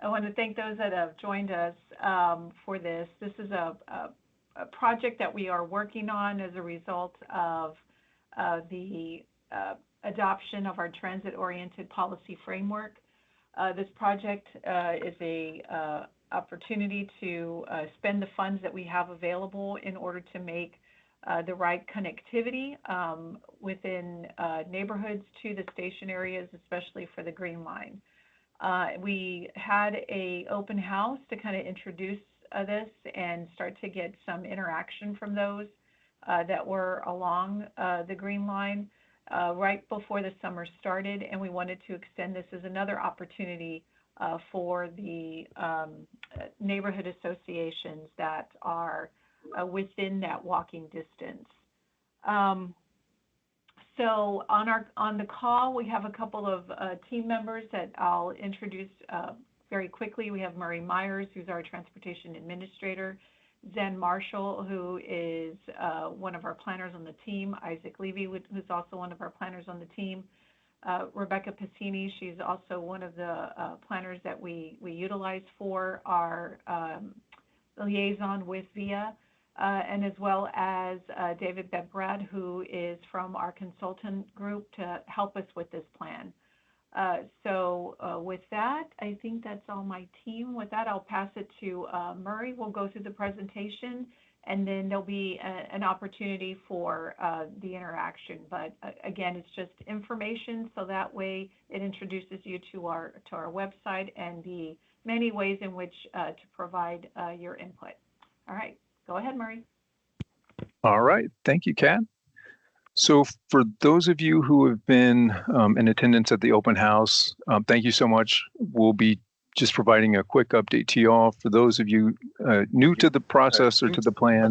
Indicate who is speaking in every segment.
Speaker 1: want to thank those that have joined us for this. This is a project that we are working on as a result of the adoption of our transit-oriented policy framework. This project is a opportunity to spend the funds that we have available in order to make the right connectivity within neighborhoods to the station areas, especially for the Green Line. We had an open house to kind of introduce this and start to get some interaction from those that were along the Green Line right before the summer started, and we wanted to extend this as another opportunity for the neighborhood associations that are within that walking distance. So on the call, we have a couple of team members that I'll introduce very quickly. We have Murray Myers, who's our transportation administrator, Zen Marshall, who is one of our planners on the team, Isaac Levy, who's also one of our planners on the team, Rebecca Passini, she's also one of the planners that we utilize for our liaison with VIA, and as well as David Bebrad, who is from our consultant group to help us with this plan. With that, I think that's all my team. With that, I'll pass it to Murray. We'll go through the presentation, and then there'll be an opportunity for the interaction. But again, it's just information, so that way it introduces you to our website and the many ways in which to provide your input. All right, go ahead, Murray.
Speaker 2: All right, thank you, Kat. So for those of you who have been in attendance at the open house, thank you so much. We'll be just providing a quick update to you all. For those of you new to the process or to the plan,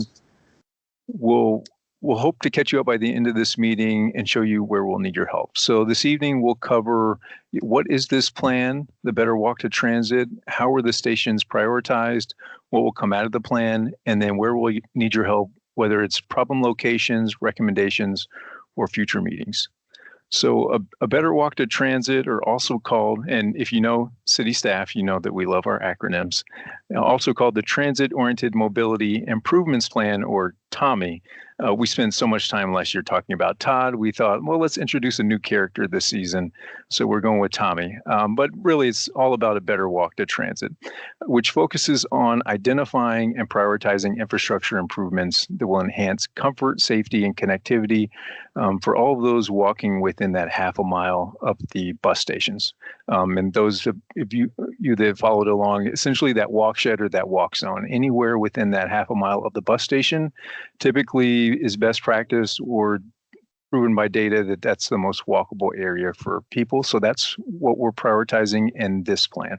Speaker 2: we'll hope to catch you up by the end of this meeting and show you where we'll need your help. So this evening we'll cover what is this plan, the Better Walk to Transit, how are the stations prioritized, what will come out of the plan, and then where we'll need your help, whether it's problem locations, recommendations, or future meetings. So a Better Walk to Transit, or also called, and if you know city staff, you know that we love our acronyms, also called the Transit Oriented Mobility Improvements Plan, or TOMI. We spent so much time last year talking about Todd. We thought, well, let's introduce a new character this season. So we're going with Tommy. But really, it's all about a Better Walk to Transit, which focuses on identifying and prioritizing infrastructure improvements that will enhance comfort, safety, and connectivity for all of those walking within that half a mile of the bus stations. And those, if you that have followed along, essentially that walk shed or that walk zone, anywhere within that half a mile of the bus station, typically is best practice or proven by data that that's the most walkable area for people. So that's what we're prioritizing in this plan.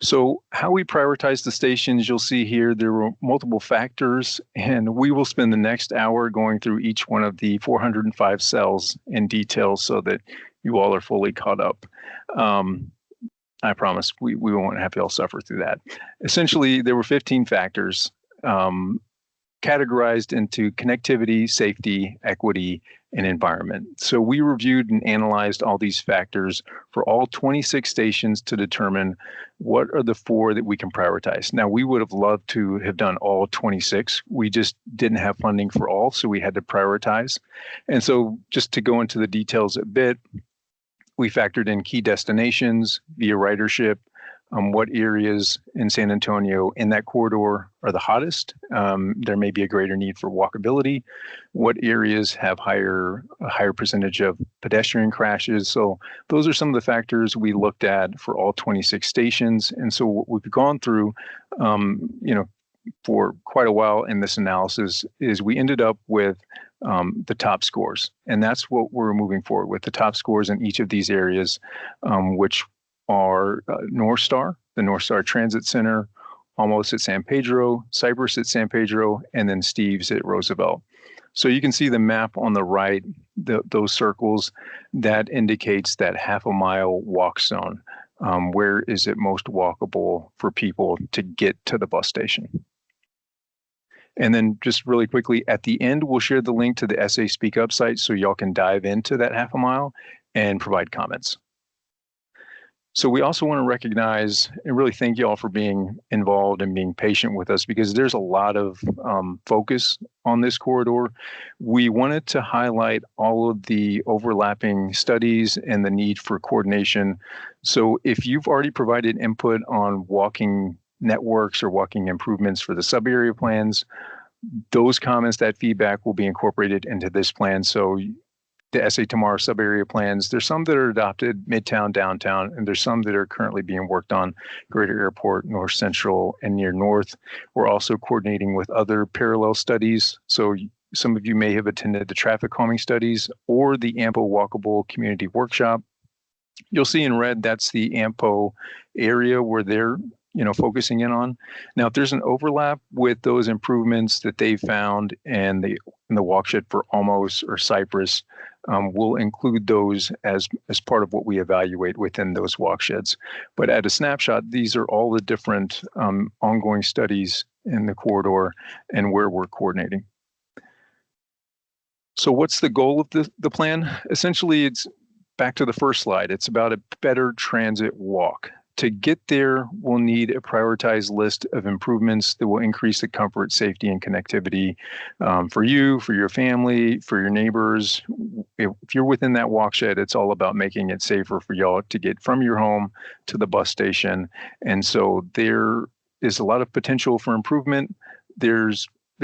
Speaker 2: So how we prioritize the stations, you'll see here, there were multiple factors, and we will spend the next hour going through each one of the 405 cells in detail so that you all are fully caught up. I promise we won't have you all suffer through that. Essentially, there were 15 factors categorized into connectivity, safety, equity, and environment. So we reviewed and analyzed all these factors for all 26 stations to determine what are the 4 that we can prioritize. Now, we would have loved to have done all 26. We just didn't have funding for all, so we had to prioritize. And so just to go into the details a bit, we factored in key destinations, via ridership, what areas in San Antonio in that corridor are the hottest. There may be a greater need for walkability. What areas have a higher percentage of pedestrian crashes? So those are some of the factors we looked at for all 26 stations. And so what we've gone through, for quite a while in this analysis is we ended up with the top scores. And that's what we're moving forward with, the top scores in each of these areas, which are North Star, the North Star Transit Center, Almost at San Pedro, Cypress at San Pedro, and then Steve's at Roosevelt. So you can see the map on the right, those circles, that indicates that half a mile walk zone. Where is it most walkable for people to get to the bus station? And then just really quickly, at the end, we'll share the link to the SA Speak Up site so y'all can dive into that half a mile and provide comments. So we also want to recognize and really thank you all for being involved and being patient with us, because there's a lot of focus on this corridor. We wanted to highlight all of the overlapping studies and the need for coordination. So if you've already provided input on walking networks or walking improvements for the sub-area plans, those comments, that feedback will be incorporated into this plan. So the SA Tomorrow sub-area plans, there's some that are adopted Midtown, downtown, and there's some that are currently being worked on Greater Airport, North Central, and near North. We're also coordinating with other parallel studies. So some of you may have attended the traffic calming studies or the AMPO Walkable Community Workshop. You'll see in red, that's the AMPO area where they're focusing in on. Now, if there's an overlap with those improvements that they found in the walkshed for Almos or Cypress, we'll include those as part of what we evaluate within those walksheds. But at a snapshot, these are all the different ongoing studies in the corridor and where we're coordinating. So what's the goal of the plan? Essentially, it's back to the first slide. It's about a better transit walk. To get there, we'll need a prioritized list of improvements that will increase the comfort, safety, and connectivity for you, for your family, for your neighbors. If you're within that walkshed, it's all about making it safer for y'all to get from your home to the bus station. And so there is a lot of potential for improvement. There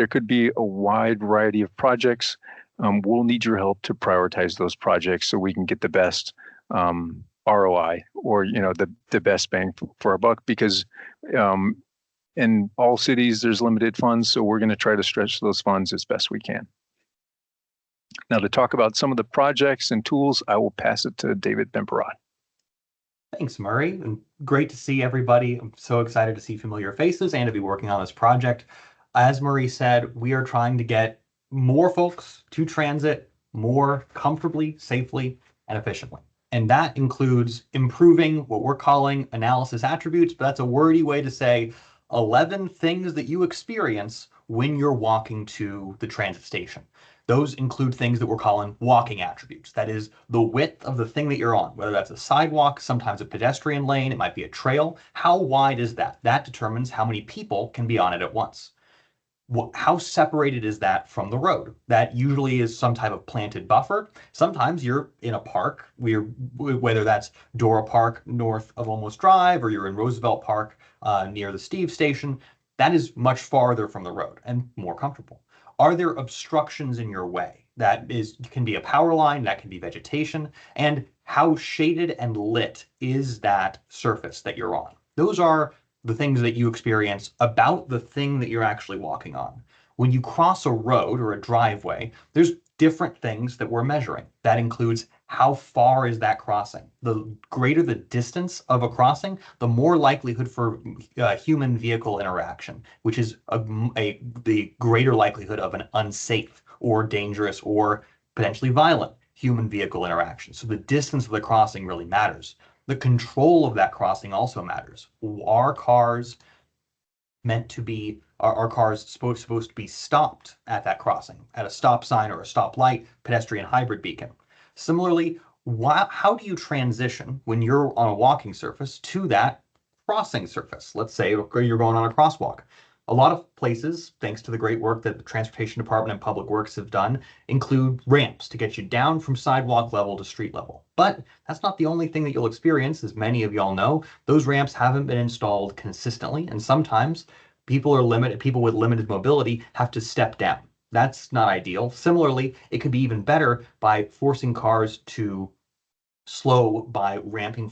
Speaker 2: could be a wide variety of projects. We'll need your help to prioritize those projects so we can get the best ROI, or the best bang for our buck, because in all cities there's limited funds, so we're going to try to stretch those funds as best we can. Now, to talk about some of the projects and tools, I will pass it to David Bemperod.
Speaker 3: Thanks, Murray, and great to see everybody. I'm so excited to see familiar faces and to be working on this project. As Murray said, we are trying to get more folks to transit more comfortably, safely, and efficiently. And that includes improving what we're calling analysis attributes, but that's a wordy way to say 11 things that you experience when you're walking to the transit station. Those include things that we're calling walking attributes. That is the width of the thing that you're on, whether that's a sidewalk, sometimes a pedestrian lane, it might be a trail. How wide is that? That determines how many people can be on it at once. How separated is that from the road? That usually is some type of planted buffer. Sometimes you're in a park, whether that's Dora Park north of Olmos Drive, or you're in Roosevelt Park near the Steve Station. That is much farther from the road and more comfortable. Are there obstructions in your way? That can be a power line, that can be vegetation, and how shaded and lit is that surface that you're on? Those are the things that you experience about the thing that you're actually walking on. When you cross a road or a driveway, there's different things that we're measuring. That includes how far is that crossing. The greater the distance of a crossing, the more likelihood for human vehicle interaction, which is the greater likelihood of an unsafe or dangerous or potentially violent human vehicle interaction. So the distance of the crossing really matters. The control of that crossing also matters. Are cars supposed to be stopped at that crossing, at a stop sign or a stop light, pedestrian hybrid beacon? Similarly, how do you transition when you're on a walking surface to that crossing surface? Let's say you're going on a crosswalk. A lot of places, thanks to the great work that the Transportation Department and Public Works have done, include ramps to get you down from sidewalk level to street level. But that's not the only thing that you'll experience. As many of y'all know, those ramps haven't been installed consistently, and sometimes people with limited mobility have to step down. That's not ideal. Similarly, it could be even better by forcing cars to slow by ramping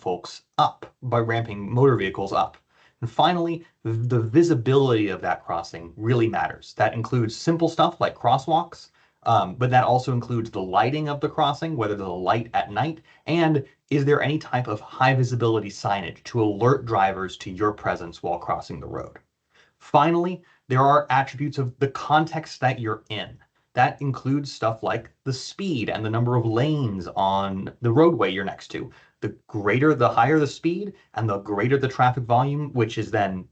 Speaker 3: motor vehicles up. And finally, the visibility of that crossing really matters. That includes simple stuff like crosswalks, but that also includes the lighting of the crossing, whether there's a light at night, and is there any type of high visibility signage to alert drivers to your presence while crossing the road. Finally, there are attributes of the context that you're in. That includes stuff like the speed and the number of lanes on the roadway you're next to. The higher the speed and the greater the traffic volume, which is then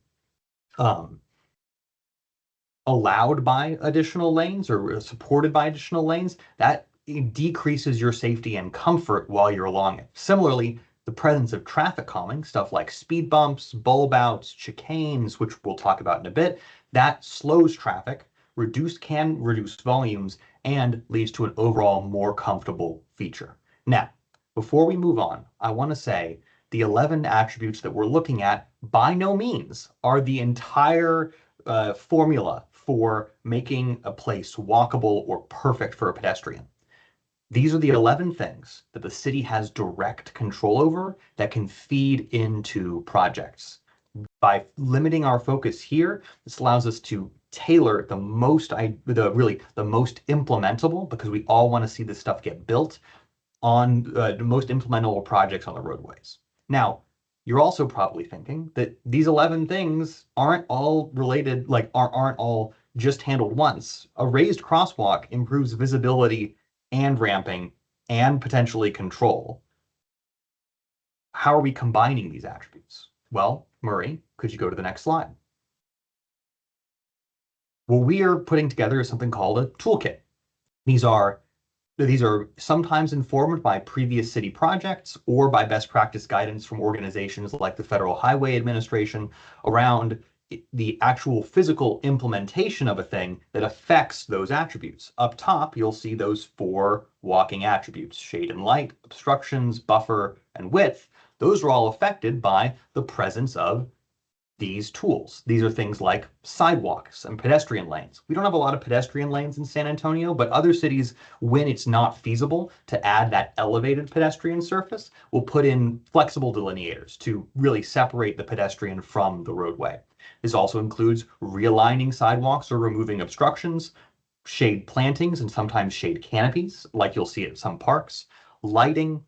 Speaker 3: allowed by additional lanes or supported by additional lanes, that decreases your safety and comfort while you're along it. Similarly, The presence of traffic calming, stuff like speed bumps, bulb outs, chicanes, which we'll talk about in a bit, that slows traffic, can reduce volumes, and leads to an overall more comfortable feature. Now, before we move on, I want to say the 11 attributes that we're looking at by no means are the entire formula for making a place walkable or perfect for a pedestrian. These are the 11 things that the city has direct control over that can feed into projects. By limiting our focus here, this allows us to tailor the most implementable, because we all want to see this stuff get built on the most implementable projects on the roadways. Now, you're also probably thinking that these 11 things aren't all related, aren't all just handled once. A raised crosswalk improves visibility and ramping and potentially control. How are we combining these attributes? Well, Murray, could you go to the next slide? What we are putting together is something called a toolkit. These are sometimes informed by previous city projects or by best practice guidance from organizations like the Federal Highway Administration around the actual physical implementation of a thing that affects those attributes. Up top, you'll see those 4 walking attributes: shade and light, obstructions, buffer, and width. Those are all affected by the presence of these tools. These are things like sidewalks and pedestrian lanes. We don't have a lot of pedestrian lanes in San Antonio, but other cities, when it's not feasible to add that elevated pedestrian surface, will put in flexible delineators to really separate the pedestrian from the roadway. This also includes realigning sidewalks or removing obstructions, shade plantings and sometimes shade canopies, like you'll see at some parks, lighting,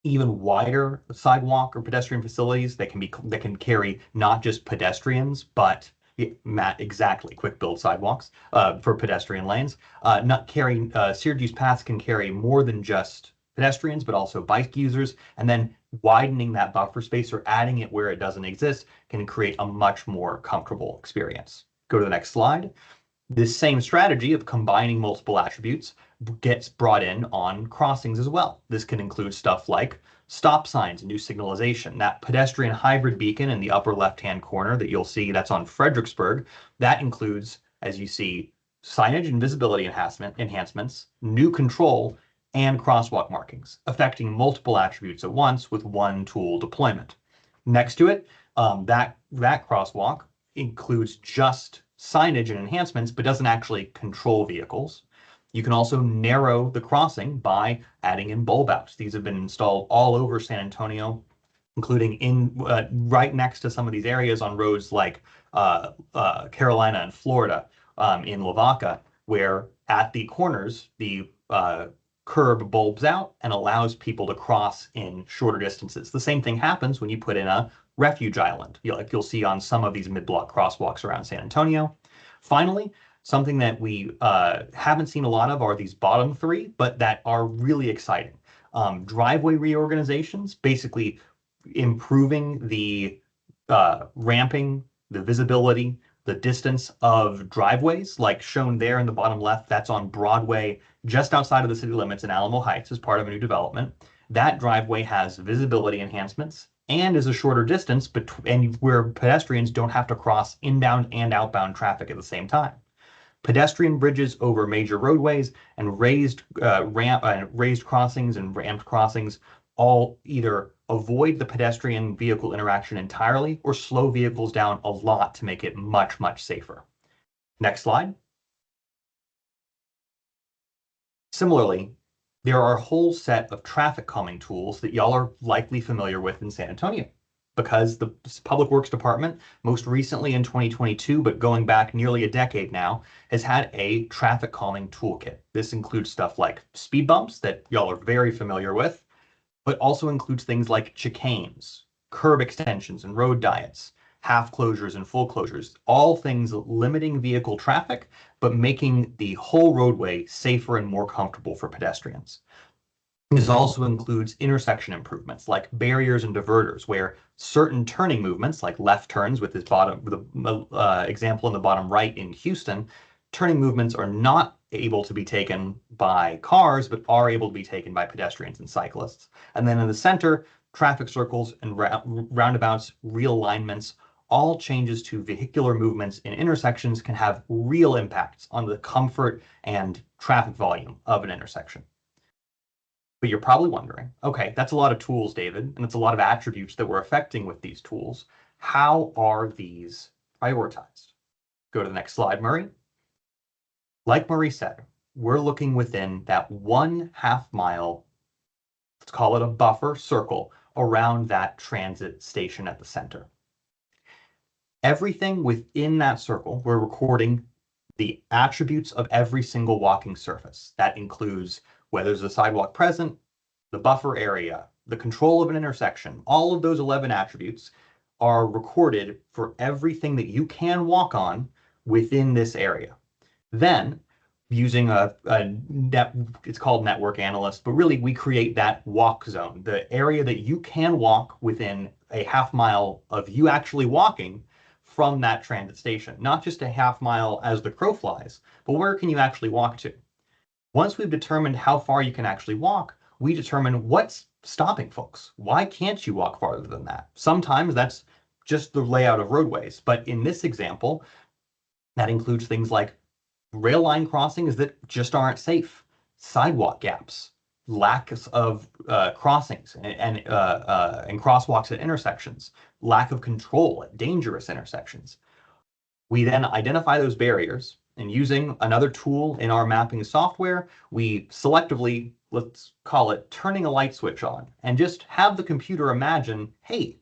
Speaker 3: even wider sidewalk or pedestrian facilities that can carry not just pedestrians, but Matt, exactly, quick build sidewalks for pedestrian lanes. Not carrying seared use paths can carry more than just pedestrians, but also bike users. And then widening that buffer space or adding it where it doesn't exist can create a much more comfortable experience. Go to the next slide. This same strategy of combining multiple attributes gets brought in on crossings as well. This can include stuff like stop signs and new signalization. That pedestrian hybrid beacon in the upper left-hand corner that you'll see that's on Fredericksburg, that includes, as you see, signage and visibility enhancements, new control, and crosswalk markings, affecting multiple attributes at once with one tool deployment. Next to it, that crosswalk includes just signage and enhancements, but doesn't actually control vehicles. You can also narrow the crossing by adding in bulb outs. These have been installed all over San Antonio, including in right next to some of these areas on roads like Carolina and Florida, in Lavaca, where at the corners, the curb bulbs out and allows people to cross in shorter distances. The same thing happens when you put in a refuge island, you'll see on some of these mid-block crosswalks around San Antonio. Finally, something that we haven't seen a lot of are these bottom 3, but that are really exciting. Driveway reorganizations, basically improving the ramping, the visibility, the distance of driveways, like shown there in the bottom left. That's on Broadway, just outside of the city limits in Alamo Heights as part of a new development. That driveway has visibility enhancements and is a shorter distance, and where pedestrians don't have to cross inbound and outbound traffic at the same time. Pedestrian bridges over major roadways and raised crossings and ramped crossings all either avoid the pedestrian vehicle interaction entirely or slow vehicles down a lot to make it much, much safer. Next slide. Similarly, there are a whole set of traffic calming tools that y'all are likely familiar with in San Antonio, because the Public Works Department, most recently in 2022, but going back nearly a decade now, has had a traffic calming toolkit. This includes stuff like speed bumps that y'all are very familiar with, but also includes things like chicanes, curb extensions and road diets, half closures and full closures, all things limiting vehicle traffic, but making the whole roadway safer and more comfortable for pedestrians. This also includes intersection improvements like barriers and diverters, where certain turning movements, like left turns with this example in the bottom right in Houston, turning movements are not able to be taken by cars, but are able to be taken by pedestrians and cyclists. And then in the center, traffic circles and roundabouts, realignments, all changes to vehicular movements in intersections can have real impacts on the comfort and traffic volume of an intersection. But you're probably wondering, okay, that's a lot of tools, David, and it's a lot of attributes that we're affecting with these tools. How are these prioritized? Go to the next slide, Murray. Like Murray said, we're looking within that 1/2 mile, let's call it a buffer circle, around that transit station at the center. Everything within that circle, we're recording the attributes of every single walking surface. That includes whether there's a sidewalk present, the buffer area, the control of an intersection. All of those 11 attributes are recorded for everything that you can walk on within this area. Then, using it's called network analyst, but really we create that walk zone, the area that you can walk within a 1/2 mile of you actually walking from that transit station. Not just a 1/2 mile as the crow flies, but where can you actually walk to? Once we've determined how far you can actually walk, we determine what's stopping folks. Why can't you walk farther than that? Sometimes that's just the layout of roadways, but in this example, that includes things like rail line crossings that just aren't safe, sidewalk gaps, lack of crossings and crosswalks at intersections, lack of control at dangerous intersections. We then identify those barriers, and using another tool in our mapping software, we selectively, let's call it turning a light switch on, and just have the computer imagine, hey,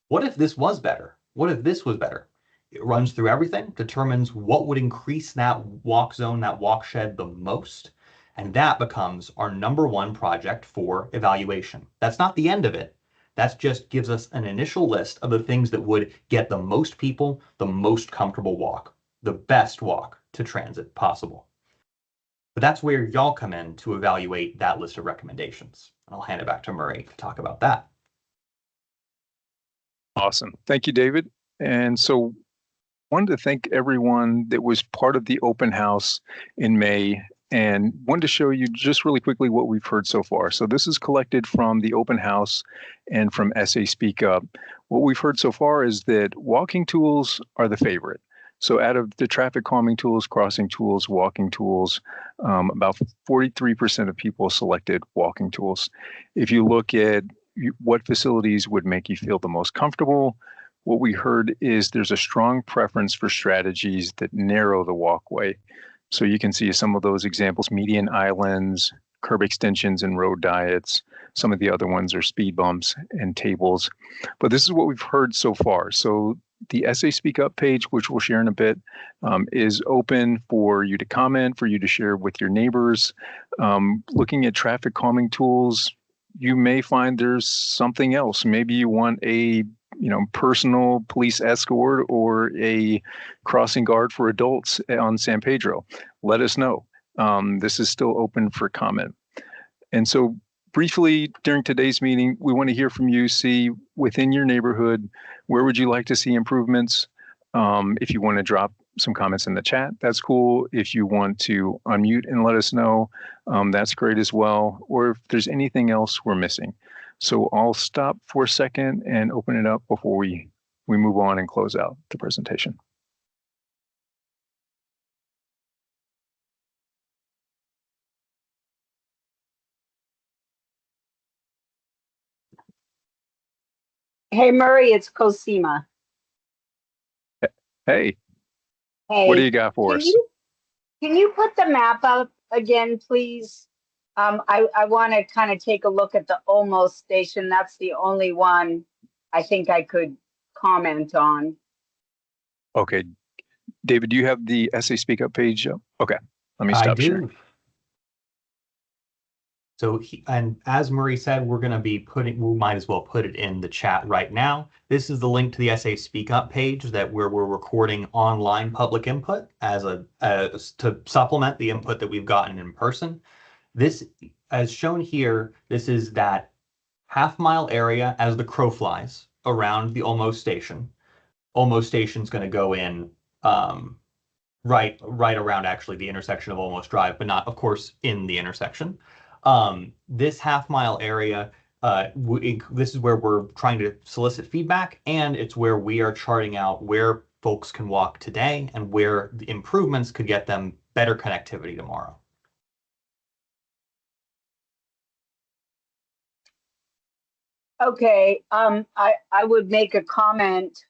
Speaker 3: what if this was better? What if this was better? It runs through everything, determines what would increase that walk zone, that walk shed the most, and that becomes our #1 project for evaluation. That's not the end of it. That just gives us an initial list of the things that would get the most people the most comfortable walk, the best walk to transit possible. But that's where y'all come in to evaluate that list of recommendations. I'll hand it back to Murray to talk about that.
Speaker 2: Awesome. Thank you, David. And so wanted to thank everyone that was part of the open house in May, and wanted to show you just really quickly what we've heard so far. So this is collected from the open house and from SA Speak Up. What we've heard so far is that walking tools are the favorite. So out of the traffic calming tools, crossing tools, walking tools, about 43% of people selected walking tools. If you look at what facilities would make you feel the most comfortable, what we heard is there's a strong preference for strategies that narrow the walkway. So you can see some of those examples: median islands, curb extensions and road diets. Some of the other ones are speed bumps and tables. But this is what we've heard so far. So the SA Speak Up page, which we'll share in a bit, is open for you to comment, for you to share with your neighbors. Looking at traffic calming tools, you may find there's something else. Maybe you want a personal police escort or a crossing guard for adults on San Pedro. Let us know. This is still open for comment. And so briefly during today's meeting, we want to hear from you, see within your neighborhood, where would you like to see improvements? If you want to drop some comments in the chat, that's cool. If you want to unmute and let us know, that's great as well. Or if there's anything else we're missing. So I'll stop for a second and open it up before we move on and close out the presentation.
Speaker 4: Hey, Murray, it's Cosima.
Speaker 2: Hey,
Speaker 4: Hey,
Speaker 2: what do you got for us?
Speaker 4: Can you put the map up again, please? I want to kind of take a look at the almost station. That's the only one I think I could comment on.
Speaker 2: Okay. David, do you have the SA Speak Up page? Okay, let me stop sharing.
Speaker 3: So, and as Murray said, we might as well put it in the chat right now. This is the link to the SA Speak Up page where we're recording online public input to supplement the input that we've gotten in person. This, as shown here, this is that 1/2 mile area as the crow flies around the Almost station. Almost station's going to go in right around actually the intersection of Almost Drive, but not, of course, in the intersection. This 1/2 mile area this is where we're trying to solicit feedback, and it's where we are charting out where folks can walk today and where the improvements could get them better connectivity tomorrow.
Speaker 4: Okay, I would make a comment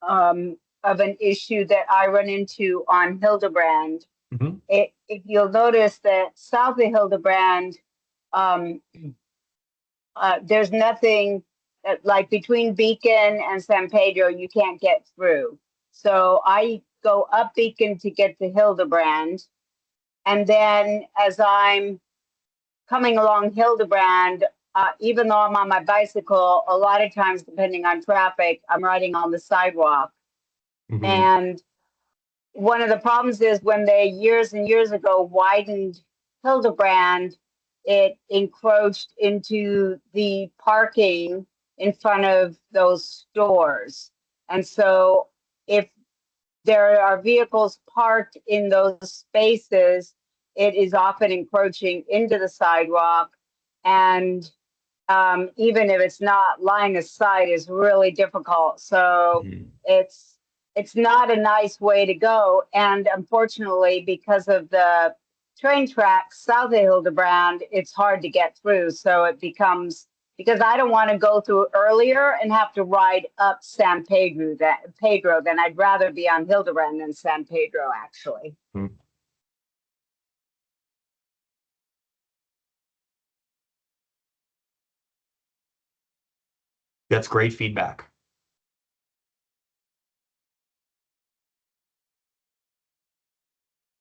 Speaker 4: of an issue that I run into on Hildebrand.
Speaker 3: Mhm.
Speaker 4: If you'll notice that south of Hildebrand, there's nothing like between Beacon and San Pedro, you can't get through. So I go up Beacon to get to Hildebrand. And then as I'm coming along Hildebrand, even though I'm on my bicycle, a lot of times, depending on traffic, I'm riding on the sidewalk.
Speaker 3: Mhm.
Speaker 4: And one of the problems is when they years and years ago widened Hildebrand, it encroached into the parking in front of those stores. And so if there are vehicles parked in those spaces, it is often encroaching into the sidewalk. And even if it's not line of sight, is really difficult. So
Speaker 3: Mhm.
Speaker 4: it's not a nice way to go. And unfortunately, because of the train tracks south of Hildebrand, it's hard to get through. So it becomes, because I don't want to go through earlier and have to ride up San Pedro, then I'd rather be on Hildebrand than San Pedro, actually.
Speaker 3: That's great feedback.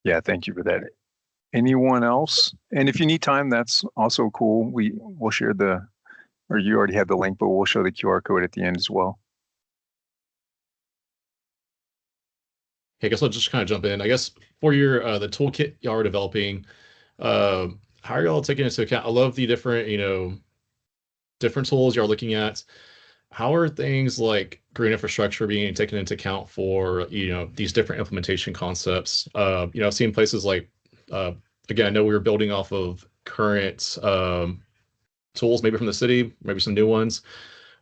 Speaker 2: Yeah, thank you for that. Anyone else? And if you need time, that's also cool. We'll share or you already have the link, but we'll show the QR code at the end as well.
Speaker 5: Hey, I guess I'll just kind of jump in. I guess for your the toolkit y'all are developing, how are y'all taking into account? I love the different, different tools you're looking at. How are things like green infrastructure being taken into account for, these different implementation concepts? I've seen places like, again, I know we were building off of current tools, maybe from the city, maybe some new ones.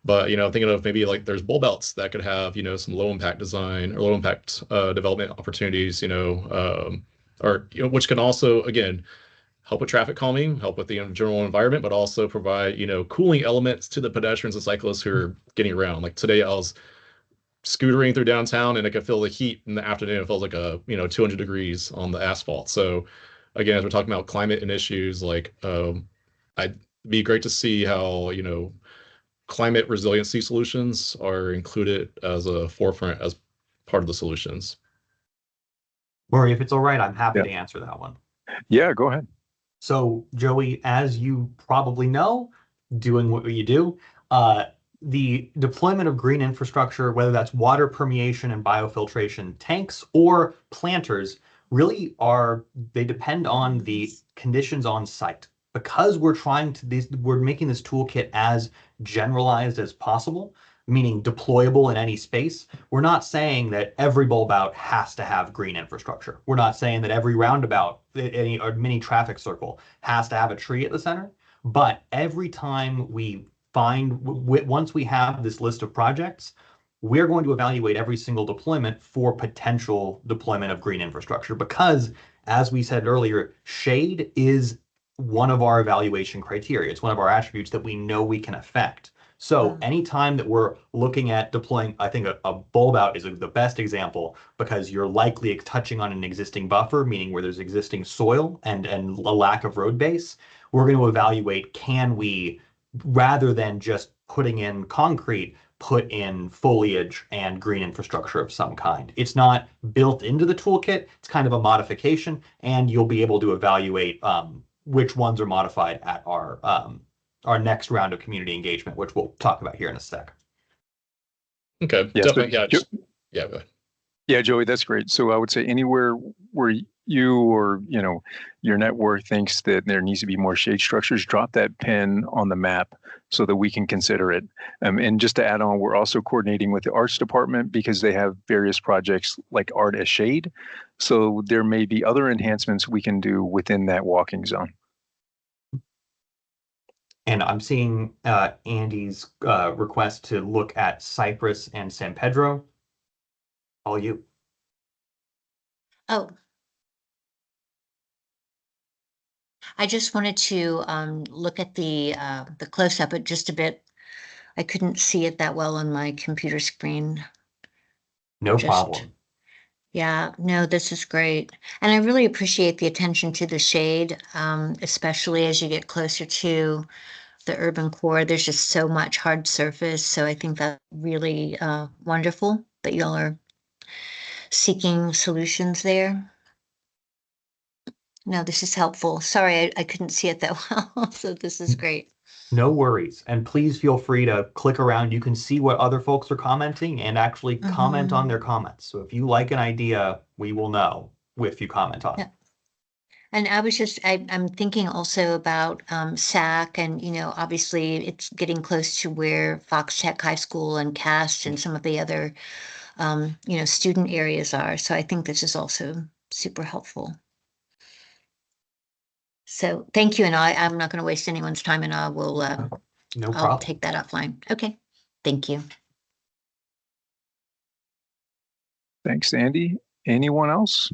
Speaker 5: But, thinking of maybe like there's bulb outs that could have, some low impact design or low impact development opportunities, or, which can also, again, help with traffic calming, help with the general environment, but also provide, cooling elements to the pedestrians and cyclists who are getting around. Like today I was scootering through downtown and I could feel the heat in the afternoon. It felt like 200 degrees on the asphalt. So again, as we're talking about climate and issues, like, I'd be great to see how, climate resiliency solutions are included as a forefront as part of the solutions.
Speaker 3: Murray, if it's all right, I'm happy
Speaker 2: Yeah.
Speaker 3: to answer that one.
Speaker 2: Yeah, go ahead.
Speaker 3: So, Joey, as you probably know, doing what you do, the deployment of green infrastructure, whether that's water permeation and biofiltration tanks or planters, really they depend on the conditions on site. Because we're making this toolkit as generalized as possible, meaning deployable in any space. We're not saying that every bulb out has to have green infrastructure. We're not saying that every roundabout, any or mini traffic circle has to have a tree at the center. But every time we once we have this list of projects, we're going to evaluate every single deployment for potential deployment of green infrastructure because, as we said earlier, shade is one of our evaluation criteria. It's one of our attributes that we know we can affect. So anytime that we're looking at deploying, I think a bulb out is the best example because you're likely touching on an existing buffer, meaning where there's existing soil and a lack of road base. We're going to evaluate, can we, rather than just putting in concrete, put in foliage and green infrastructure of some kind. It's not built into the toolkit. It's kind of a modification, and you'll be able to evaluate which ones are modified at our next round of community engagement, which we'll talk about here in a sec.
Speaker 5: Okay,
Speaker 2: Yeah,
Speaker 5: definitely.
Speaker 2: yeah,
Speaker 5: go ahead.
Speaker 2: Yeah, Joey, that's great. So I would say anywhere where you or your network thinks that there needs to be more shade structures, drop that pin on the map so that we can consider it. And just to add on, we're also coordinating with the arts department because they have various projects like art as shade. So there may be other enhancements we can do within that walking zone.
Speaker 3: And I'm seeing Andy's request to look at Cypress and San Pedro. All you.
Speaker 6: Oh, I just wanted to look at the close-up just a bit. I couldn't see it that well on my computer screen.
Speaker 3: No
Speaker 6: Just-
Speaker 3: problem.
Speaker 6: Yeah, no, this is great. And I really appreciate the attention to the shade, especially as you get closer to the urban core. There's just so much hard surface. So I think that's really wonderful that y'all are seeking solutions there. No, this is helpful. Sorry, I couldn't see it that well. So this is great.
Speaker 3: No worries. And please feel free to click around. You can see what other folks are commenting and actually comment on their comments. So if you like an idea, we will know if you comment on it.
Speaker 6: Yeah. And I was just, I'm thinking also about SAC and, obviously it's getting close to where Fox Tech High School and CAST and some of the other, student areas are. So I think this is also super helpful. So thank you. And I'm not going to waste anyone's time and I will,
Speaker 3: No
Speaker 6: I'll
Speaker 3: problem.
Speaker 6: take that offline. Okay. Thank you.
Speaker 2: Thanks, Andy. Anyone else?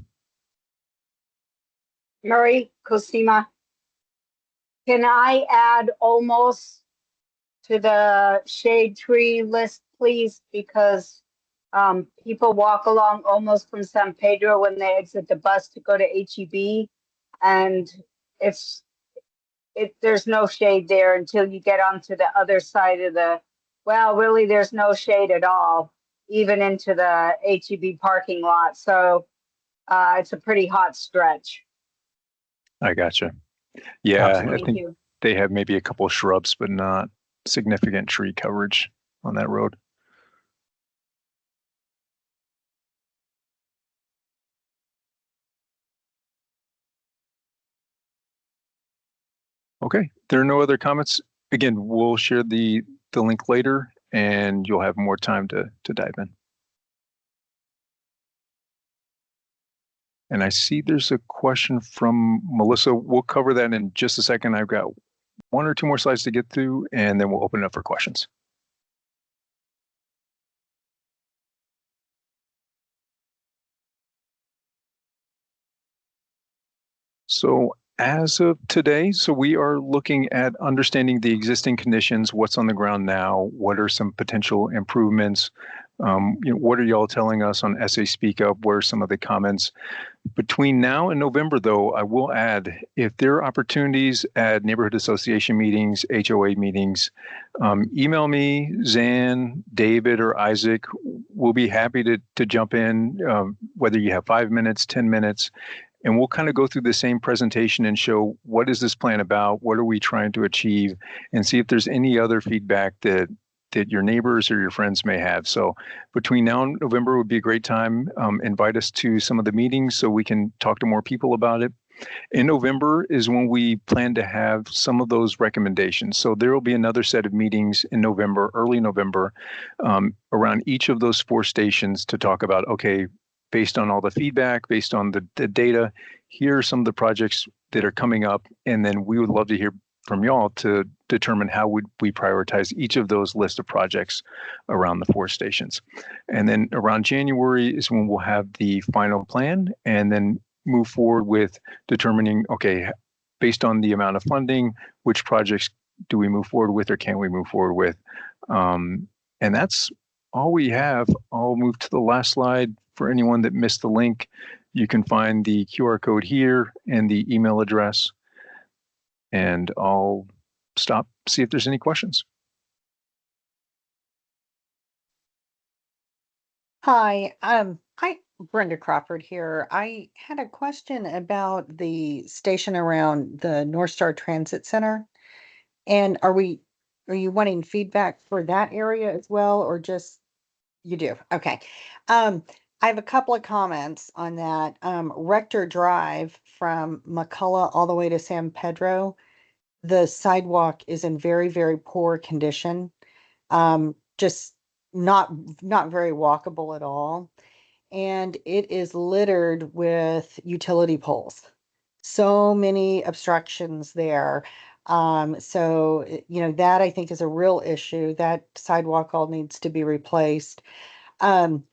Speaker 4: Murray, Cosima, can I add almost to the shade tree list, please? Because people walk along almost from San Pedro when they exit the bus to go to HEB. And there's no shade there until you get onto the other side of really, there's no shade at all, even into the HEB parking lot. So it's a pretty hot stretch.
Speaker 2: I gotcha. Yeah,
Speaker 3: Absolutely.
Speaker 2: I
Speaker 4: Thank
Speaker 2: think
Speaker 4: you.
Speaker 2: they have maybe a couple of shrubs, but not significant tree coverage on that road. Okay, there are no other comments. Again, we'll share the link later and you'll have more time to dive in. And I see there's a question from Melissa. We'll cover that in just a second. I've got one or two more slides to get through and then we'll open it up for questions. So as of today, we are looking at understanding the existing conditions, what's on the ground now, what are some potential improvements, what are y'all telling us on SA Speak Up, what are some of the comments? Between now and November, though, I will add, if there are opportunities at neighborhood association meetings, HOA meetings, email me, Zan, David, or Isaac. We'll be happy to jump in, whether you have 5 minutes, 10 minutes, and we'll kind of go through the same presentation and show what is this plan about, what are we trying to achieve, and see if there's any other feedback that your neighbors or your friends may have. So between now and November would be a great time. Invite us to some of the meetings so we can talk to more people about it. In November is when we plan to have some of those recommendations. So there will be another set of meetings in November, early November, around each of those 4 stations to talk about, okay, based on all the feedback, based on the data, here are some of the projects that are coming up. And then we would love to hear from y'all to determine how would we prioritize each of those list of projects around the 4 stations. And then around January is when we'll have the final plan and then move forward with determining, okay, based on the amount of funding, which projects do we move forward with or can we move forward with? And that's all we have. I'll move to the last slide. For anyone that missed the link, you can find the QR code here and the email address. And I'll stop, see if there's any questions.
Speaker 7: Hi, Brenda Crawford here. I had a question about the station around the North Star Transit Center. And are you wanting feedback for that area as well, or just you do? Okay. I have a couple of comments on that. Rector Drive from McCullough all the way to San Pedro, the sidewalk is in very, very poor condition. Just not very walkable at all. And it is littered with utility poles. So many obstructions there. So, that I think is a real issue. That sidewalk all needs to be replaced. Um,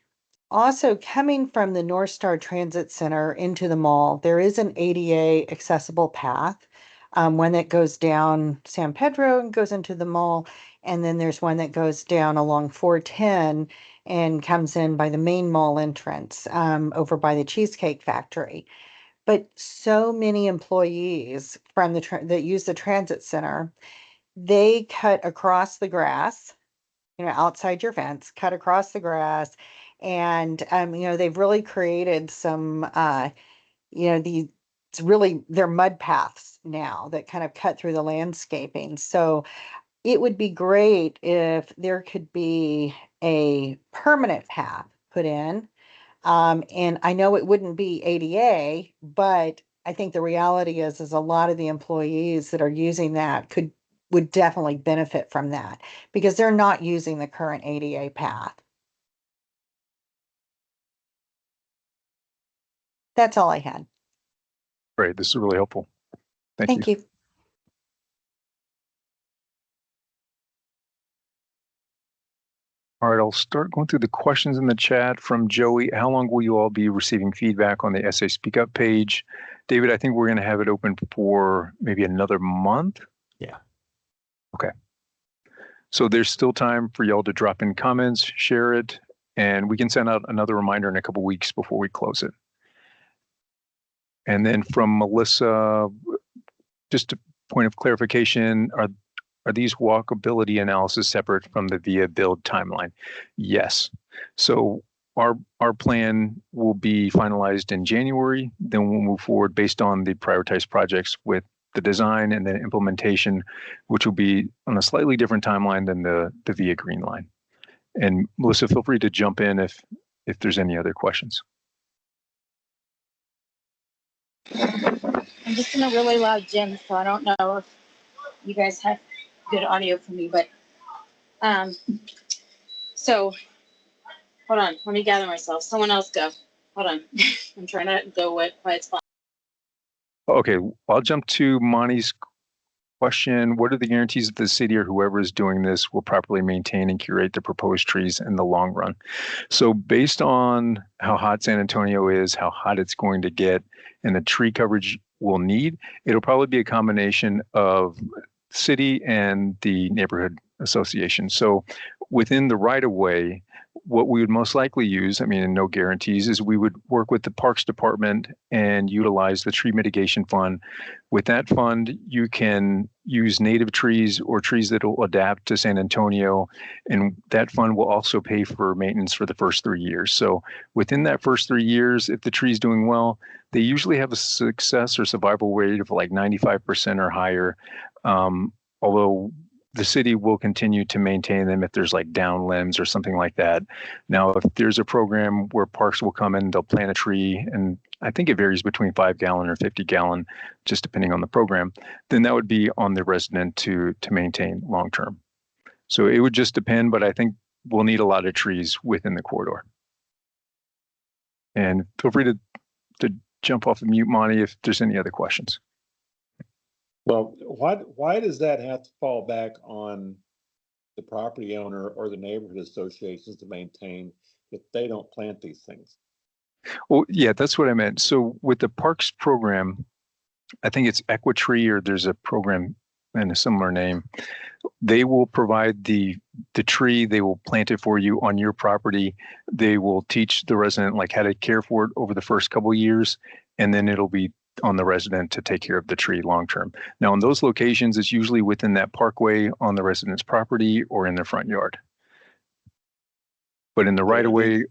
Speaker 7: Also, coming from the North Star Transit Center into the mall, there is an ADA accessible path. One that goes down San Pedro and goes into the mall. And then there's one that goes down along 410 and comes in by the main mall entrance over by the Cheesecake Factory. But so many employees from that use the transit center, they cut across the grass, outside your fence, cut across the grass. And, they've really created some, these, it's really, they're mud paths now that kind of cut through the landscaping. So it would be great if there could be a permanent path put in. And I know it wouldn't be ADA, but I think the reality is a lot of the employees that are using that would definitely benefit from that because they're not using the current ADA path. That's all I had.
Speaker 2: Great. This is really helpful. Thank you.
Speaker 7: Thank you.
Speaker 2: All right, I'll start going through the questions in the chat from Joey. How long will you all be receiving feedback on the Essay Speak Up page? David, I think we're going to have it open for maybe another month.
Speaker 3: Yeah.
Speaker 2: Okay. So there's still time for y'all to drop in comments, share it, and we can send out another reminder in a couple weeks before we close it. And then from Melissa, just a point of clarification, are these walkability analysis separate from the VIA build timeline? Yes. So our plan will be finalized in January. Then we'll move forward based on the prioritized projects with the design and then implementation, which will be on a slightly different timeline than the VIA green line. And Melissa, feel free to jump in if there's any other questions.
Speaker 8: I'm just in a really loud gym, so I don't know if you guys have good audio for me, but so hold on, let me gather myself. Someone else go. Hold on. I'm trying to go with quiet spot.
Speaker 2: Okay, I'll jump to Monty's question. What are the guarantees that the city or whoever is doing this will properly maintain and curate the proposed trees in the long run? So based on how hot San Antonio is, how hot it's going to get, and the tree coverage we'll need, it'll probably be a combination of city and the neighborhood association. So within the right of way, what we would most likely use, I mean, and no guarantees, is we would work with the Parks Department and utilize the tree mitigation fund. With that fund, you can use native trees or trees that will adapt to San Antonio, and that fund will also pay for maintenance for the first 3 years. So within that first 3 years, if the tree is doing well, they usually have a success or survival rate of like 95% or higher. Although the city will continue to maintain them if there's like down limbs or something like that. Now, if there's a program where parks will come in, they'll plant a tree, and I think it varies between 5 gallon or 50 gallon, just depending on the program, then that would be on the resident to maintain long term. So it would just depend, but I think we'll need a lot of trees within the corridor. And feel free to jump off of mute, Monty, if there's any other questions.
Speaker 9: Well, why does that have to fall back on the property owner or the neighborhood associations to maintain if they don't plant these things?
Speaker 2: Well, yeah, that's what I meant. So with the parks program, I think it's Equitree, or there's a program and a similar name. They will provide the tree, they will plant it for you on your property. They will teach the resident like how to care for it over the first couple of years, and then it'll be on the resident to take care of the tree long term. Now, in those locations, it's usually within that parkway on the resident's property or in their front yard. But in the right of way,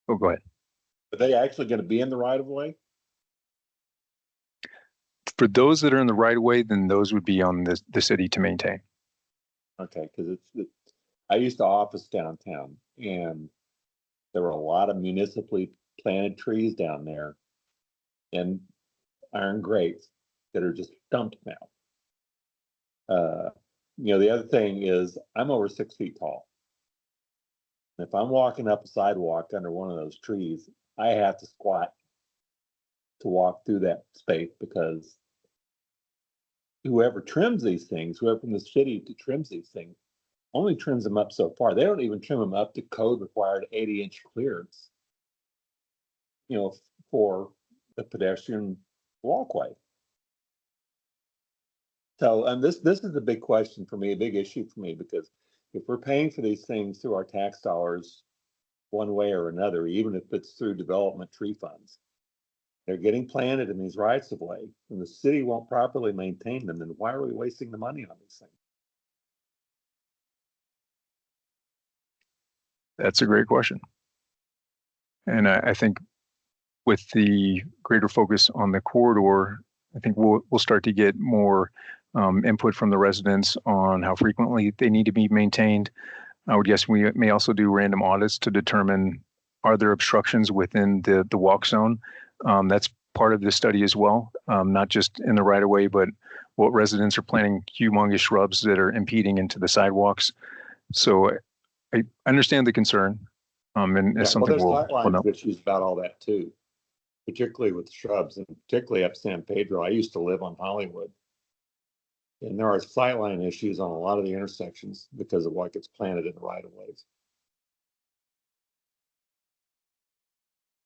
Speaker 2: oh, go ahead.
Speaker 9: Are they actually going to be in the right of way?
Speaker 2: For those that are in the right of way, then those would be on the city to maintain.
Speaker 9: Okay, because I used to office downtown, and there were a lot of municipally planted trees down there, and iron grates that are just dumped now. The other thing is I'm over 6 feet tall. If I'm walking up a sidewalk under one of those trees, I have to squat to walk through that space because whoever trims these things, whoever from the city that trims these things, only trims them up so far. They don't even trim them up to code required 80-inch clearance, for the pedestrian walkway. So, and this is a big question for me, a big issue for me, because if we're paying for these things through our tax dollars one way or another, even if it's through development tree funds, they're getting planted in these rights of way, and the city won't properly maintain them, then why are we wasting the money on these things?
Speaker 2: That's a great question. And I think with the greater focus on the corridor, I think we'll start to get more input from the residents on how frequently they need to be maintained. I would guess we may also do random audits to determine, are there obstructions within the walk zone? That's part of the study as well, not just in the right of way, but what residents are planting humongous shrubs that are impeding into the sidewalks. So I understand the concern, and it's something
Speaker 9: there's
Speaker 2: we'll know.
Speaker 9: issues about all that too, particularly with shrubs, and particularly up San Pedro. I used to live on Hollywood, and there are sightline issues on a lot of the intersections because of what gets planted in the right of ways.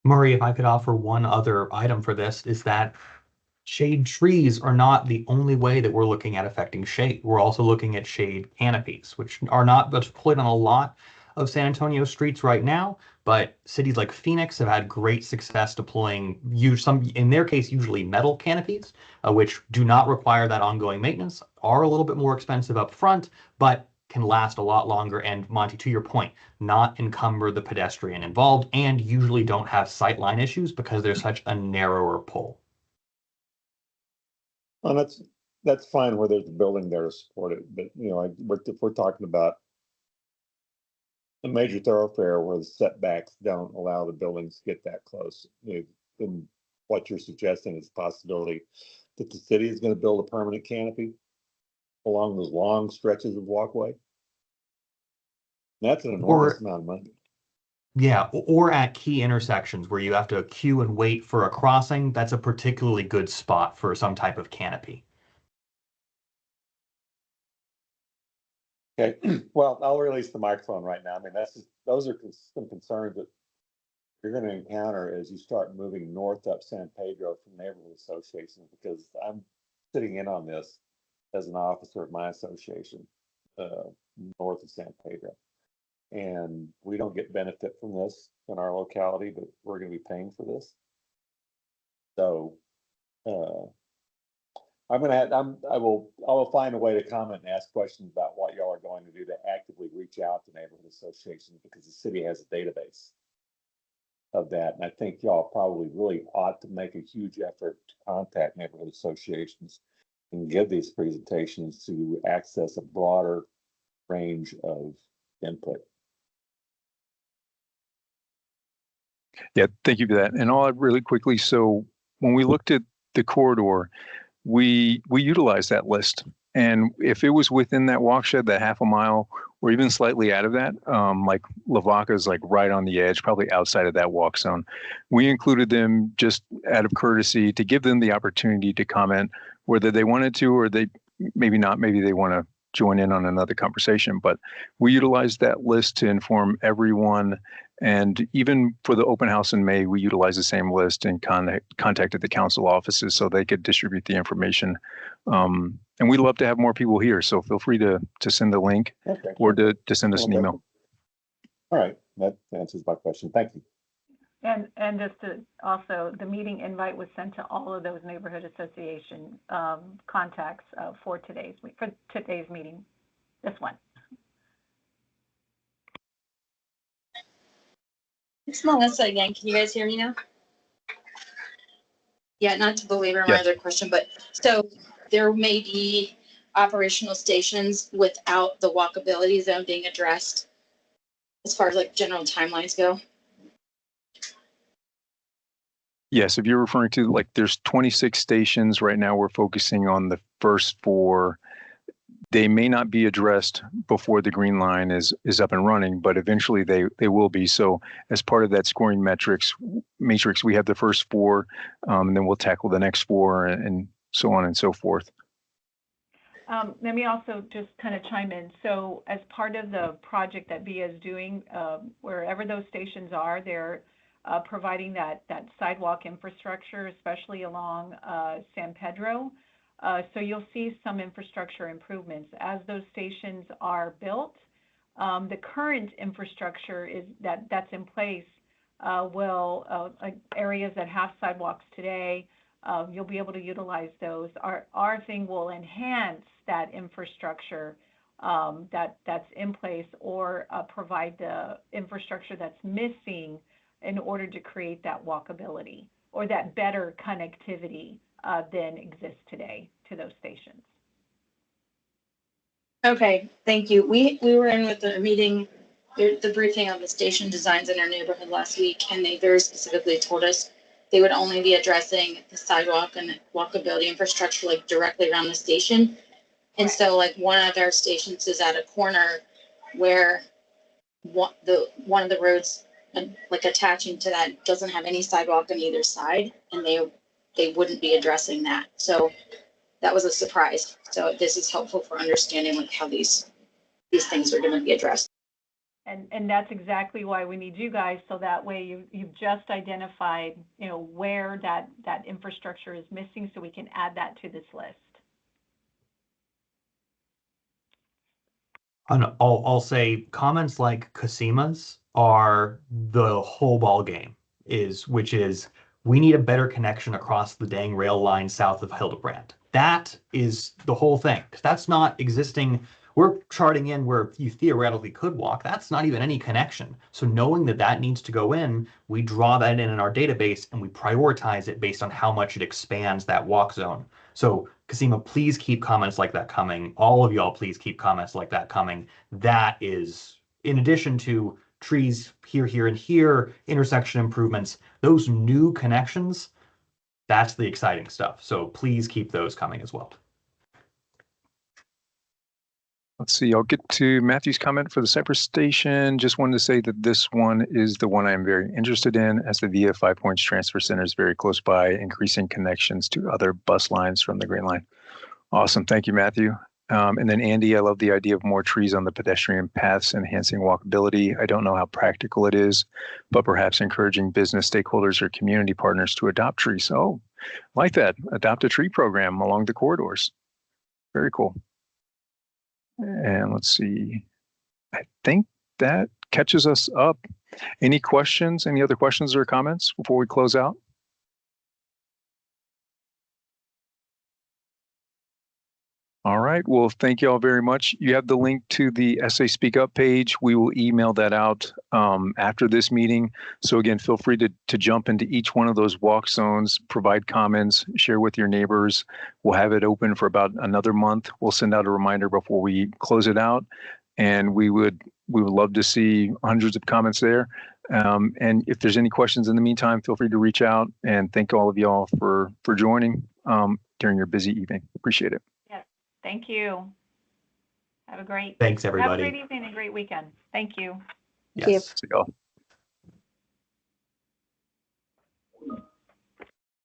Speaker 3: Murray, if I could offer one other item for this, is that shade trees are not the only way that we're looking at affecting shade. We're also looking at shade canopies, which are not deployed on a lot of San Antonio streets right now, but cities like Phoenix have had great success deploying in their case, usually metal canopies, which do not require that ongoing maintenance, are a little bit more expensive up front, but can last a lot longer. And Monty, to your point, not encumber the pedestrian involved, and usually don't have sightline issues because there's such a narrower pole.
Speaker 9: Well, that's fine where there's a building there to support it, but if we're talking about a major thoroughfare where the setbacks don't allow the buildings to get that close, then what you're suggesting is a possibility that the city is going to build a permanent canopy along those long stretches of walkway. That's an enormous amount of money.
Speaker 3: Yeah, or at key intersections where you have to queue and wait for a crossing. That's a particularly good spot for some type of canopy.
Speaker 9: Okay, well, I'll release the microphone right now. I mean, those are some concerns that you're going to encounter as you start moving north up San Pedro from neighborhood associations, because I'm sitting in on this as an officer of my association north of San Pedro. And we don't get benefit from this in our locality, but we're going to be paying for this. So I will find a way to comment and ask questions about what y'all are going to do to actively reach out to neighborhood associations, because the city has a database of that. And I think y'all probably really ought to make a huge effort to contact neighborhood associations and give these presentations to access a broader range of input.
Speaker 2: Yeah, thank you for that. And I'll add really quickly. So when we looked at the corridor, we utilized that list. And if it was within that walk shed, that half a mile, or even slightly out of that, like Lavaca is like right on the edge, probably outside of that walk zone, we included them just out of courtesy to give them the opportunity to comment whether they wanted to, or they maybe not, maybe they want to join in on another conversation. But we utilized that list to inform everyone. And even for the open house in May, we utilized the same list and contacted the council offices so they could distribute the information. And we'd love to have more people here. So feel free to send the link or to send us an email.
Speaker 9: All right, that answers my question. Thank you.
Speaker 1: And just to also, the meeting invite was sent to all of those neighborhood association contacts for today's meeting, this one.
Speaker 8: It's Melissa again. Can you guys hear me now? Yeah, not to belabor my other question, but so there may be operational stations without the walkability zone being addressed as far as like general timelines go.
Speaker 2: Yes, if you're referring to, like, there's 26 stations right now. We're focusing on the first 4. They may not be addressed before the green line is up and running, but eventually they will be. So as part of that scoring matrix, we have the first 4, and then we'll tackle the next 4, and so on and so forth.
Speaker 1: Let me also just kind of chime in. So as part of the project that VIA is doing, wherever those stations are, they're providing that sidewalk infrastructure, especially along San Pedro. So you'll see some infrastructure improvements as those stations are built. The current infrastructure that's in place will areas that have sidewalks today, you'll be able to utilize those. Our thing will enhance that infrastructure that's in place, or provide the infrastructure that's missing in order to create that walkability or that better connectivity than exists today to those stations.
Speaker 8: Okay, thank you. We were in with the meeting, the briefing on the station designs in our neighborhood last week, and they very specifically told us they would only be addressing the sidewalk and walkability infrastructure like directly around the station. And so like one of our stations is at a corner where one of the roads like attaching to that doesn't have any sidewalk on either side, and they wouldn't be addressing that. So that was a surprise. So this is helpful for understanding like how these things are going to be addressed.
Speaker 1: And that's exactly why we need you guys, so that way you've just identified, where that infrastructure is missing, so we can add that to this list.
Speaker 3: And I'll say comments like Casima's are the whole ball game, which is we need a better connection across the dang rail line south of Hildebrand. That is the whole thing. That's not existing. We're charting in where you theoretically could walk. That's not even any connection. So knowing that needs to go in, we draw that in our database and we prioritize it based on how much it expands that walk zone. So Casima, please keep comments like that coming. All of y'all, please keep comments like that coming. That is, in addition to trees here, here, and here, intersection improvements, those new connections, that's the exciting stuff. So please keep those coming as well.
Speaker 2: Let's see, I'll get to Matthew's comment for the Cypress station. Just wanted to say that this one is the one I'm very interested in, as the VIA Five Points Transfer Center is very close by, increasing connections to other bus lines from the Green Line. Awesome, thank you, Matthew. And then Andy, I love the idea of more trees on the pedestrian paths, enhancing walkability. I don't know how practical it is, but perhaps encouraging business stakeholders or community partners to adopt trees. Oh, like that, adopt a tree program along the corridors. Very cool. And let's see, I think that catches us up. Any questions, any other questions or comments before we close out? All right, well, thank you all very much. You have the link to the SA Speak Up page. We will email that out after this meeting. So again, feel free to jump into each one of those walk zones, provide comments, share with your neighbors. We'll have it open for about another month. We'll send out a reminder before we close it out. And we would love to see hundreds of comments there. And if there's any questions in the meantime, feel free to reach out, and thank all of y'all for joining during your busy evening. Appreciate it.
Speaker 1: Thank you. Have a great
Speaker 3: Thanks, everybody.
Speaker 1: Have a great evening and a great weekend. Thank you.
Speaker 3: Yes.
Speaker 2: See y'all.